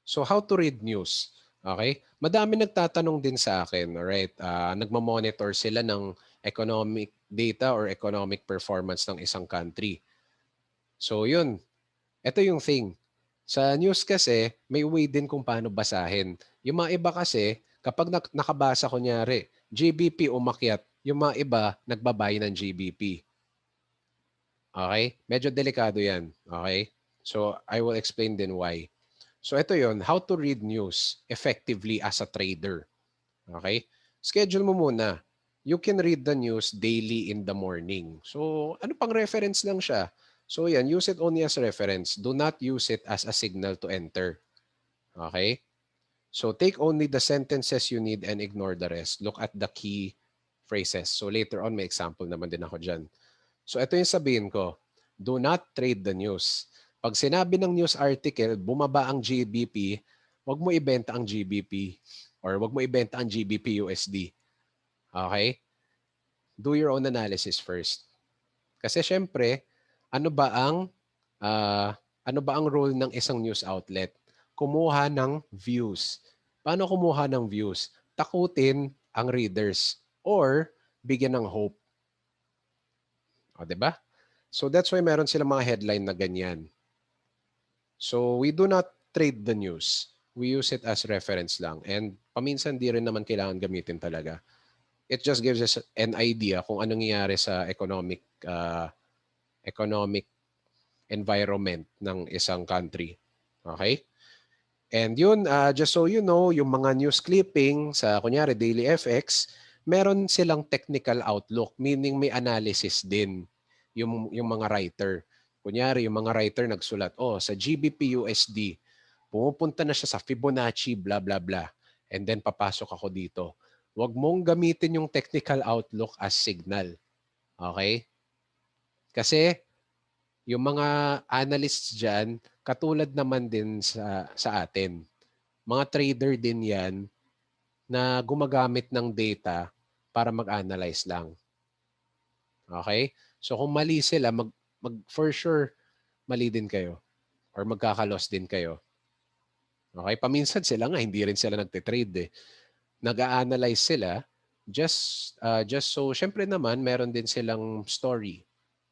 So how to read news? Okay? Madami nagtatanong din sa akin, alright? Nagmo-monitor sila ng economic data or economic performance ng isang country. So yun, ito yung thing. Sa news kasi, may way din kung paano basahin. Yung mga iba kasi, kapag nakabasa kunyari, GBP umakyat, yung mga iba nagbabay ng GBP. Okay? Medyo delikado yan. Okay? So I will explain din why. So ito yon, how to read news effectively as a trader. Okay? Schedule mo muna. You can read the news daily in the morning. So ano pang reference lang siya? So yan, use it only as reference. Do not use it as a signal to enter. Okay? So take only the sentences you need and ignore the rest. Look at the key phrases. So later on, may example naman din ako dyan. So ito yung sabihin ko. Do not trade the news. Pag sinabi ng news article, bumaba ang GBP, wag mo ibenta ang GBP or wag mo ibenta ang GBP USD. Okay? Do your own analysis first. Kasi syempre, ano ba ang uh, ano ba ang role ng isang news outlet? Kumuha ng views. Paano kumuha ng views? Takutin ang readers or bigyan ng hope. O, 'di ba? So that's why meron silang mga headline na ganyan. So we do not trade the news. We use it as reference lang. And paminsan di rin naman kailangan gamitin talaga. It just gives us an idea kung anong nangyayari sa economic environment ng isang country. Okay? And yun, just so you know, yung mga news clipping sa kunyari Daily FX, meron silang technical outlook, meaning may analysis din yung mga writer. Kunyari, yung mga writer nagsulat, sa GBP USD, pumupunta na siya sa Fibonacci, blah, blah, blah. And then papasok ako dito. Huwag mong gamitin yung technical outlook as signal. Okay? Kasi yung mga analysts dyan, katulad naman din sa atin. Mga trader din yan na gumagamit ng data para mag-analyze lang. Okay? So kung mali sila, for sure, mali din kayo or magkakalos din kayo. Okay? Paminsan sila nga, hindi rin sila nagtitrade eh. Nag-a-analyze sila just so, syempre naman, meron din silang story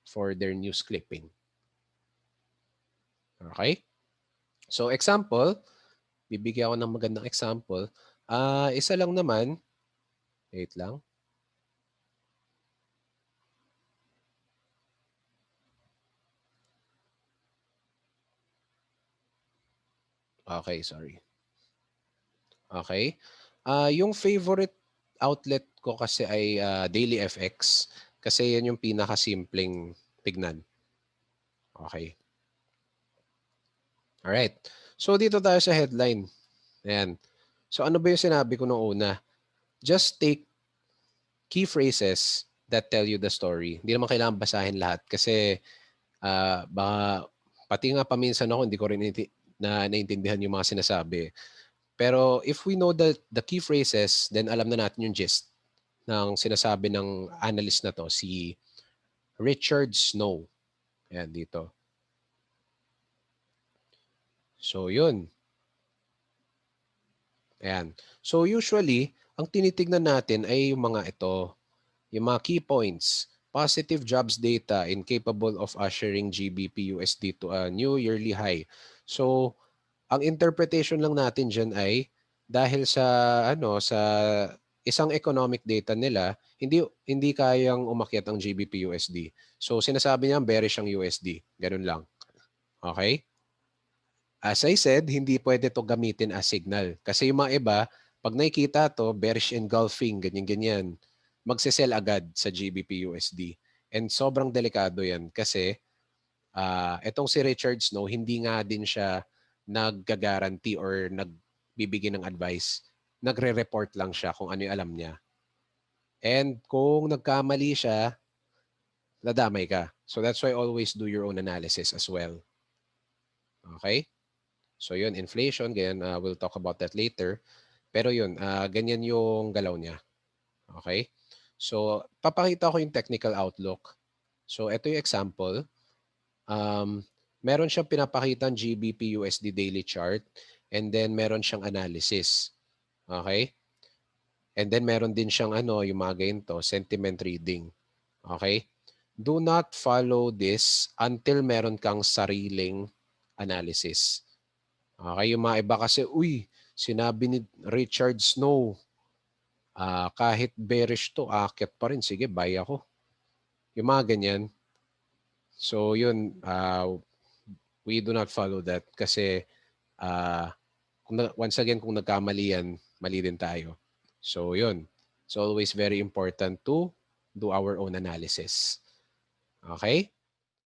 for their news clipping. Okay? So example, bibigyan ako ng magandang example. Isa lang naman, wait lang. Okay, sorry. Okay. Yung favorite outlet ko kasi ay Daily FX kasi yan yung pinakasimpleng tignan. Okay. Alright. So dito tayo sa headline. Ayan. So ano ba yung sinabi ko noong una? Just take key phrases that tell you the story. Hindi naman kailangan basahin lahat kasi baka pati nga paminsan ako hindi ko rin naintindihan yung mga sinasabi. Pero if we know the key phrases, then alam na natin yung gist ng sinasabi ng analyst na to, si Richard Snow. Ayan, dito. So, yun. Ayan. So, usually, ang tinitignan natin ay yung mga ito, yung mga key points. Positive jobs data incapable of ushering GBP USD to a new yearly high. So, ang interpretation lang natin dyan ay dahil sa sa isang economic data nila, hindi kayang umakyat ang GBP USD. So sinasabi niya bearish ang USD. Ganun lang. Okay? As I said, hindi pwede to gamitin as signal. Kasi yung mga iba, pag nakikita to, bearish engulfing, ganyan-ganyan, magsisell agad sa GBP USD. And sobrang delikado yan kasi itong si Richard Snow, hindi nga din siya nag-guarantee or nagbibigay ng advice. Nagre-report lang siya kung ano yung alam niya. And kung nagkamali siya, nadamay ka. So that's why always do your own analysis as well. Okay? So yun, inflation, ganyan, we'll talk about that later. Pero yun, ganyan yung galaw niya. Okay? So, papakita ko yung technical outlook. So, ito yung example. Meron siyang pinapakitang GBP USD daily chart and then meron siyang analysis. Okay? And then meron din siyang yung mga ganito, sentiment reading. Okay? Do not follow this until meron kang sariling analysis. Okay? Yung mga iba kasi, uy, sinabi ni Richard Snow, kahit bearish to, akit pa rin. Sige, buy ako. Yung mga ganyan. So yun, we do not follow that kasi once again, kung nagkamali yan, mali din tayo. So yun, it's always very important to do our own analysis. Okay?